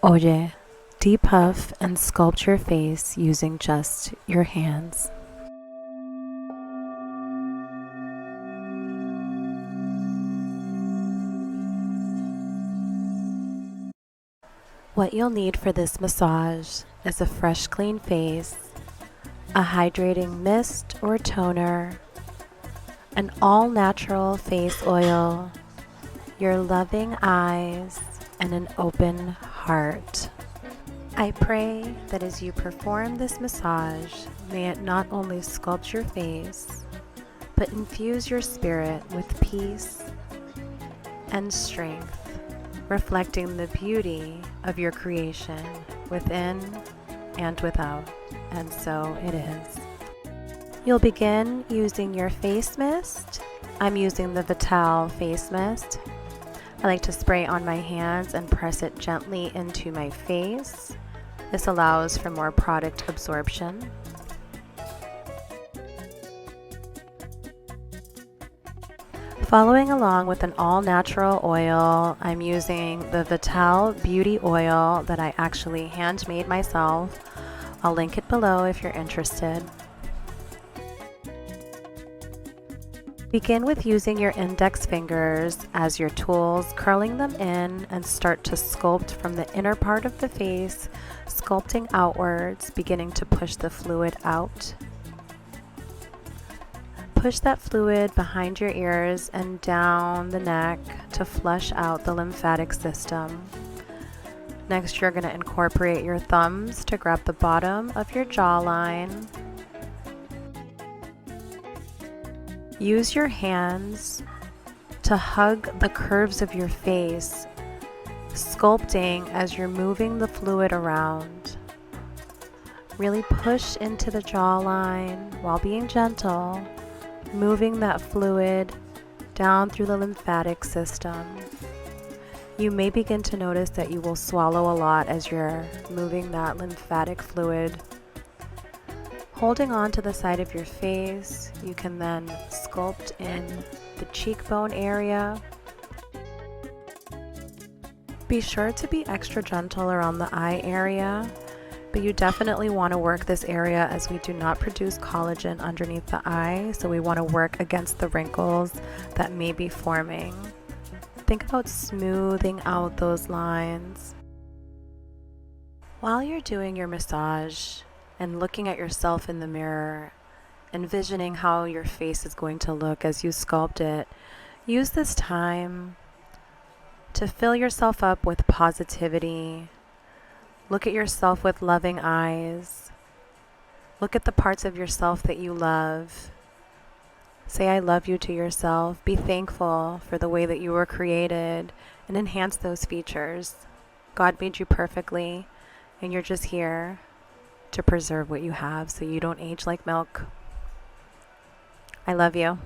Oye, depuff and sculpt your face using just your hands. What you'll need for this massage is a fresh, clean face, a hydrating mist or toner, an all-natural face oil, your loving eyes, and an open heart. I pray that as you perform this massage, may it not only sculpt your face, but infuse your spirit with peace and strength, reflecting the beauty of your creation within and without. And so it is. You'll begin using your face mist. I'm using the ViTal face mist. I like to spray on my hands and press it gently into my face. This allows for more product absorption. Following along with an all-natural oil, I'm using the ViTal Beauty Oil that I actually handmade myself. I'll link it below if you're interested. Begin with using your index fingers as your tools, curling them in, and start to sculpt from the inner part of the face, sculpting outwards, beginning to push the fluid out. Push that fluid behind your ears and down the neck to flush out the lymphatic system. Next, you're going to incorporate your thumbs to grab the bottom of your jawline. Use your hands to hug the curves of your face, sculpting as you're moving the fluid around. Really push into the jawline while being gentle, moving that fluid down through the lymphatic system. You may begin to notice that you will swallow a lot as you're moving that lymphatic fluid. Holding on to the side of your face, you can then sculpt in the cheekbone area. Be sure to be extra gentle around the eye area, but you definitely want to work this area as we do not produce collagen underneath the eye, so we want to work against the wrinkles that may be forming. Think about smoothing out those lines. While you're doing your massage and looking at yourself in the mirror, envisioning how your face is going to look as you sculpt it, use this time to fill yourself up with positivity. Look at yourself with loving eyes. Look at the parts of yourself that you love. Say I love you to yourself. Be thankful for the way that you were created and enhance those features. God made you perfectly, and you're just here to preserve what you have so you don't age like milk. I love you.